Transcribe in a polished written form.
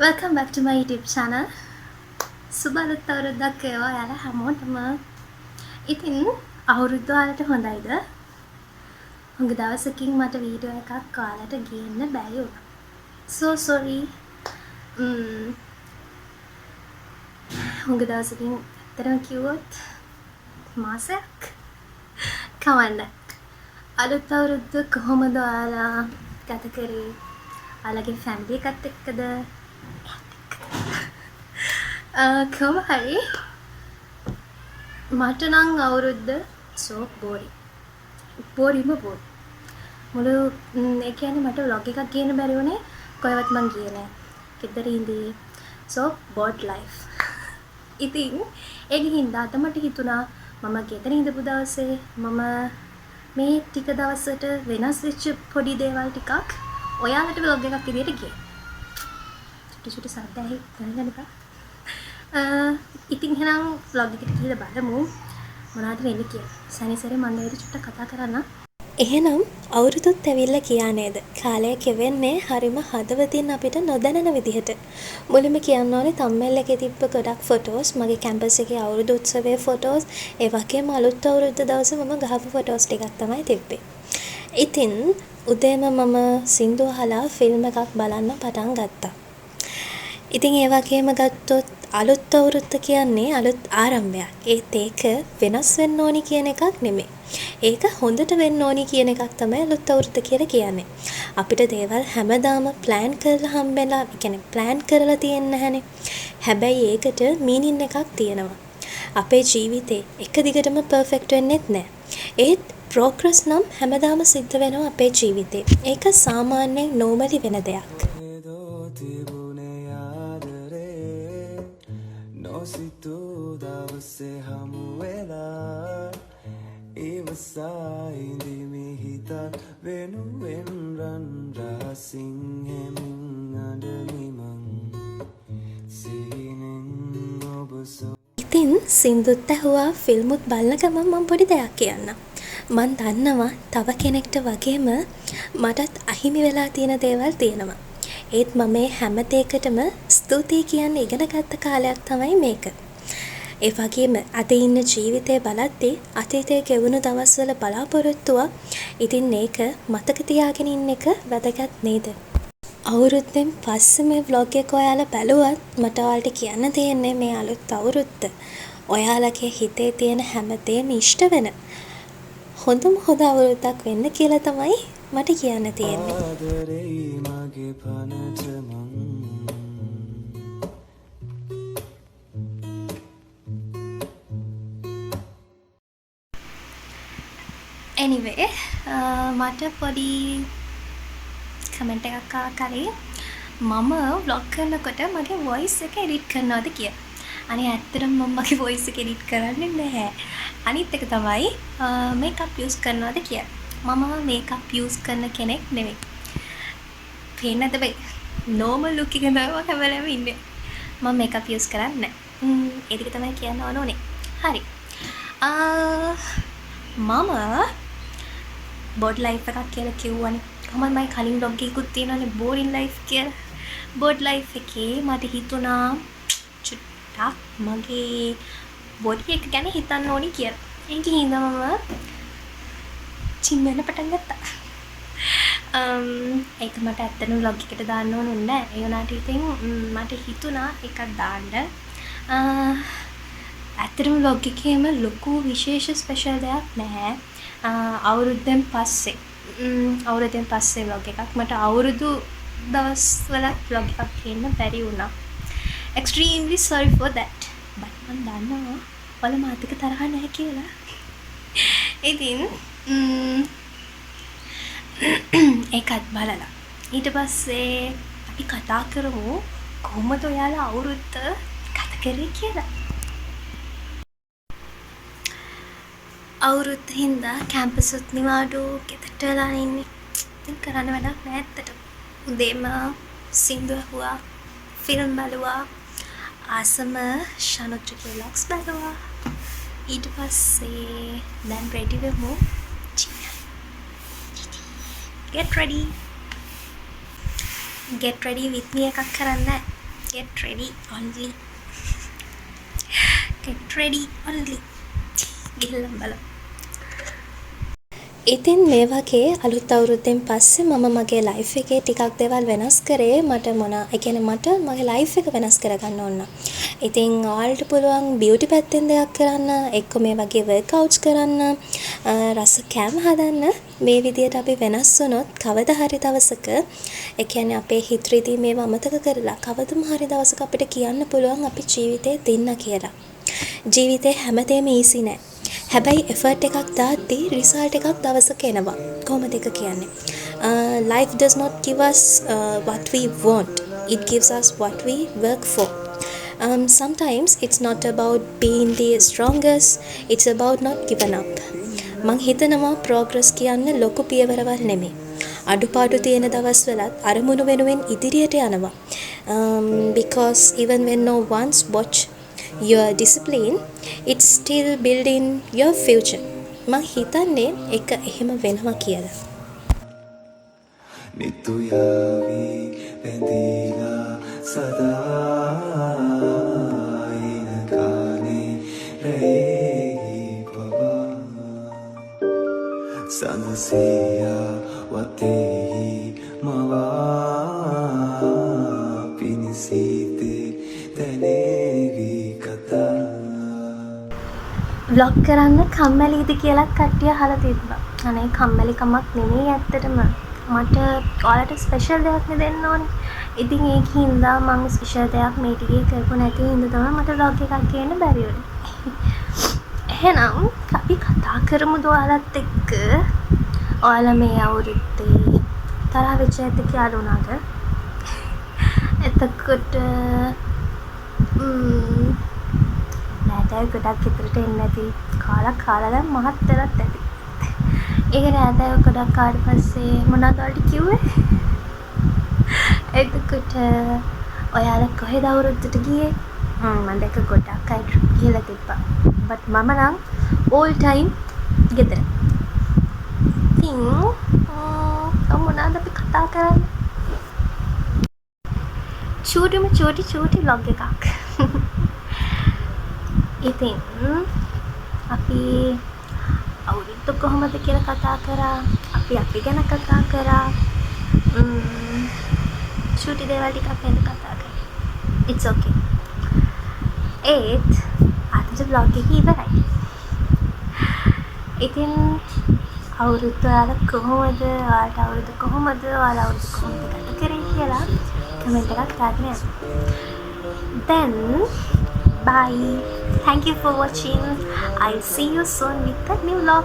Welcome back to my YouTube channel. සුබ අලුත් අවුරුද්දක් වේවා ඔයාලා හැමෝටම. ඉතින් අවුරුද්ද වලට හොඳයිද? හුඟ දවසකින් මට වීඩියෝ එකක් ඔයාලට ගේන්න බැරි වුණා. So sorry. හුඟ දවසකින් ඇත්තටම කිව්වොත් මාසයක් කවන්න. අලුත් අවුරුද්ද කොහොමද ඔයාලා ගත කරේ? ඔයාලගේ ෆැමිලි එකත් එක්කද? කොහොම හරි මට නම් අවුරුද්ද so boring මුළු ඒ කියන්නේ මට vlog එකක් ගේන්න බැරි වුණේ කොහෙවත් මං ගියේ නෑ ගෙදර ඉඳී so bored life ඉතින් ඒක හින්දා අද මට හිතුණා මම ගෙදර ඉඳපු දවසේ මම මේ ටික දවසට වෙනස් වෙච්ච පොඩි දේවල් ටිකක් ඔයාලට vlog එකක් විදියට ගේන්න චුටි සද්ද ඇහි දැනගන්න එපා ඉතින් එහෙනම් vlog එකට ගිහලා බලමු මොනවද වෙන්නේ කියලා. සැනිසරේ මම දැන් චුට්ටක් කතා කරන්න. එහෙනම් අවුරුදුත් ඇවිල්ලා කියා නේද? කාලය කෙවෙන්නේ හරිම හදවතින් අපිට නොදැනෙන විදිහට. මුලින්ම කියන්න ඕනේ thumbnail එකේ තිබ්බ ගොඩක් photos මගේ කැම්පස් එකේ අවුරුදු උත්සවයේ photos ඒ වගේම අලුත් අවුරුද්ද දවසේ මම ගහපු photos ටිකක් තමයි තිබ්බේ. ඉතින් උදේම මම සින්දු අහලා ෆිල්ම් එකක් බලන්න පටන් ගත්තා. ඉතින් ඒ වගේම ගත්තොත් අලුත් අවුරුද්ද කියන්නේ අලුත් ආරම්භයක්. ඒත් ඒක වෙනස් වෙන්න ඕනි කියන එකක් නෙමෙයි. ඒක හොඳට වෙන්න ඕනි කියන එකක් තමයි අලුත් අවුරුද්ද කියලා කියන්නේ. අපිට දේවල් හැමදාම plan කරලා හම්බෙලා, ඒ කියන්නේ plan කරලා තියෙන්නේ නැහනේ. හැබැයි ඒකට meaning එකක් තියෙනවා. අපේ ජීවිතේ එක දිගටම perfect වෙන්නේත් නැහැ. ඒත් progress නම් හැමදාම සිද්ධ වෙනවා අපේ ජීවිතේ. ඒක සාමාන්‍යයෙන් normally වෙන දෙයක්. සිතු දවසේ හමු වෙලා ඉවසයිදි මිහිතක් වෙනුවෙන් රන් රසින් හැමින් අඩමිමන් සීනෙන් ඔබ ඉතින් සින්දුත් ඇහුවා ෆිල්මුත් බලන ගමන් මම පොඩි දෙයක් කියන්නම්. මං දන්නවා තව කෙනෙක්ට වගේම මටත් අහිමි වෙලා තියෙන දේවල් තියෙනවා. ඒත් මම මේ හැම දෙයකටම ස්තුතියි කියන්න ඉගෙන ගත්ත කාලයක් තමයි මේක. ඒ වගේම අද ඉන්න ජීවිතේ බලද්දී අතීතයේ ගෙවුණු දවස්වල බලාපොරොත්තුවක් ඉතින් මේක මතක තියාගෙන ඉන්න එක වැදගත් නේද? අවුරුද්දෙන් පස්සේ මේ vlog එක ඔයාලා බැලුවත් මට ඔයාලට කියන්න තියෙන්නේ මේ අලුත් අවුරුද්ද ඔයාලගේ හිතේ තියෙන හැමදේම ඉෂ්ට වෙන හොඳම හොඳ අවුරුද්දක් වෙන්න කියලා තමයි මට කියන්න තියෙන්නේ. Anyway, මට පොඩි කමෙන්ට් එකක් ආවා කලින් මම vlog කරනකොට මගේ voice එක edit කරනවද කියලා. අනේ ඇත්තටම මම මගේ voice එක edit කරන්නේ නැහැ. අනිත් එක තමයි makeup use කරනවද කියලා. මම makeup use කරන කෙනෙක් නෙමෙයි. පේන්නද බයි? normal look එක තමයි මම හැමලෙම ඉන්නේ. මම makeup use කරන්නේ නැහැ. ඒ ටික තමයි කියන්න ඕනේ. හරි. මම bored life එකක් කියලා කිව්වනේ. කොහොමද මම කලින් vlog එකකුත් තියෙනවානේ boring life කියලා. bored life එකේ මට හිතුණා චුට්ටක් මගේ body එක ගැන හිතන්න ඕනි කියලා. ඒක හින්දා මම චින් වෙන්න පටන් ගත්තා. ඒක මට ඇත්තටම vlog එකට දාන්න ඕනුන්නේ නැහැ. ඒ වුණාට ඉතින් මට හිතුණා එකක් දාන්න. ඇත්තටම vlog එකේම ලොකු විශේෂ ස්පෙෂල් දෙයක් නැහැ. අවුරුද්දෙන් පස්සේ vlog එකක් මට අවුරුදු දවස්වල vlog එකක් කියන්න බැරි වුණා. Extremely sorry for that. but මම දන්නවා ඔයාලා මාත් එක්ක තරහ නැහැ කියලා. ඉතින් ඒකත් බලලා ඊට පස්සේ අපි කතා කරමු කොහොමද ඔයාලා අවුරුද්ද ගත කරේ කියලා. අවුරුද්ද හින්දා කැම්පස් උත් නිවාඩු ගෙදරට වෙලා ඉන්නේ. ඉතින් කරන්න වැඩක් නෑ ඇත්තට. උදේම සින්දු ඇහුවා, ෆිල්ම් බලුවා, ආසම ශනුත්‍රික vlogs බලුවා. ඊට පස්සේ දැන් ready වෙමු. Get ready with me එකක් කරන්න. get ready only. Get ready only. ගිහිල්ලා බලමු. ඉතින් මේ වගේ අලුත් අවුරුද්දෙන් පස්සේ මම මගේ ලයිෆ් එකේ ටිකක් දේවල් වෙනස් කරේ. මට මගේ ලයිෆ් එක වෙනස් කරගන්න ඕන. ඉතින් ඔයාලට පුළුවන් බියුටි පැත්තෙන් දෙයක් කරන්න, එක්ක මේ වගේ වර්ක්අවුට්ස් කරන්න, රස කෑම හදන්න. මේ විදියට අපි වෙනස් වුණොත් කවදා හරි දවසක, ඒ කියන්නේ අපේ හිත රිදී මේව අමතක කරලා කවදම හරි දවසක අපිට කියන්න පුළුවන් අපි ජීවිතේ දින්න කියලා. ජීවිතේ හැමදේම ඊසි නෑ. හැබැයි එෆර්ට් එකක් දාද්දී රිසල්ට් එකක් දවසක එනවා. කොහොමද ඒක කියන්නේ? Life does not give us what we want. It gives us what we work for. Sometimes it's not about being the strongest. It's about not giving up. මං හිතනවා progress කියන්නේ ලොකු පියවරවල් නෙමෙයි. අඩුපාඩු තියෙන දවස්වලත් අරමුණු වෙනුවෙන් ඉදිරියට යනවා. Because even when no one's watch your discipline, it's still building your future. මං හිතන්නේ ඒක එහෙම වෙනවා කියලා. නිතුයාවි බැඳීලා සදා ඉන කාලේ රැයි පවා සනසියා වතෙහි මවා පිනිසිතේ තැනේවි කතා. vlog කරන්න කම්මැලිද කියලා කට්ටිය අහලා තිබ්බා. අනේ කම්මැලිකමක් නෙමෙයි ඇත්තටම. මට ඔයාලට ස්පෙෂල් දෙයක් නේ දෙන්න ඕනේ. ඉතින් ඒකින්ද මම ස්පෙෂල් දෙයක් මේ ටිකේ කරපො නැති හින්දා තමයි මට vlog එකක් ගේන්න බැරි වුනේ. එහෙනම් අපි කතා කරමුද ඔයාලත් එක්ක? ඔයාලා මේ අවුරුද්දේ තරහ වෙච්ච ඇත්ත කියලා උනාද? එතකොට නෑදෑයෝ ගොඩක් ගෙදරට එන්නේ නැති කාලා දැන් මහත් වෙලත් ඇති. ඒක නෑදෑයෝ ගොඩක් ආවට පස්සේ මොනවද ඔයාලට කිව්වේ? එතකොට ඔයාලා කොහෙද අවුරුද්දට ගියේ? මම දැක්ක ගොඩක් අය ට්‍රිප් ගිහලා තිබ්බා. බට් මම නම් all time ගෙදර. ඉතින් මොනවද අපි කතා කරන්නේ? චූටි vlog එකක්. ඉතින් අපි අවුරුද්ද කොහොමද කියලා කතා කරා. අපි ගැන කතා කරා. චූටි දේවල් ටිකක් නේද කතා කරේ. It's okay. අද vlog එක ඉවරයි. ඉතින් අවුරුද්ද ඔයාලා කොහොමද? ඔයාලට අවුරුද්ද කොහොමද? ඔයාලා අවුරුද්ද කොහොමද ගත කරේ කියලා කමෙන්ට් එකක් දාගෙන යන්න. Then bye. Thank you for watching. I'll see you soon with a new vlog.